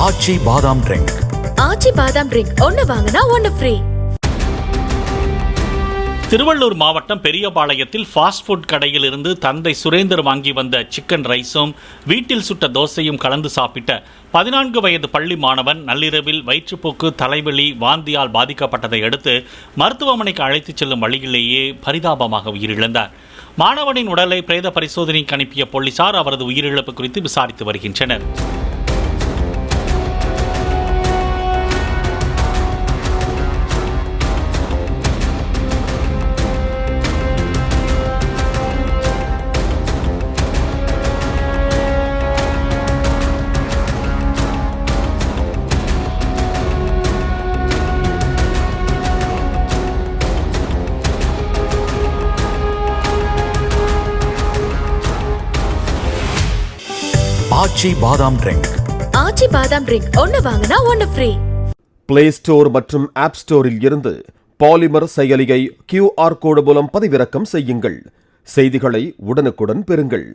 ஆச்சி பாதாம் ட்ரிங்க். ஆச்சி பாதாம் ட்ரிங்க் ஒன்னு வாங்கினா ஒன்னு ஃப்ரீ. திருவள்ளூர் மாவட்டம் பெரியபாளையத்தில் ஃபாஸ்ட் ஃபுட் கடையில் இருந்து தந்தை சுரேந்தர் வாங்கி வந்த சிக்கன் ரைஸும் வீட்டில் சுட்ட தோசையும் கலந்து சாப்பிட்ட 14 வயது பள்ளி மாணவன் நள்ளிரவில் வயிற்றுப்போக்கு, தலைவலி, வாந்தியால் பாதிக்கப்பட்டதை அடுத்து மருத்துவமனைக்கு அழைத்துச் செல்லும் வழியிலேயே பரிதாபமாக உயிரிழந்தார். மாணவனின் உடலை பிரேத பரிசோதனைக்கு அனுப்பிய போலீசார் அவரது உயிரிழப்பு குறித்து விசாரித்து வருகின்றனர். ஆச்சி பாதாம் ட்ரிங்க். ஆச்சி பாதாம் ட்ரிங்க் ஒன்னு வாங்கினா ஒன்னு ஃப்ரீ. பிளே ஸ்டோர் மற்றும் ஆப் ஸ்டோரில் இருந்து பாலிமர் செயலியை QR கோடு மூலம் பதிவிறக்கம் செய்யுங்கள். செய்திகளை உடனுக்குடன் பெறுங்கள்.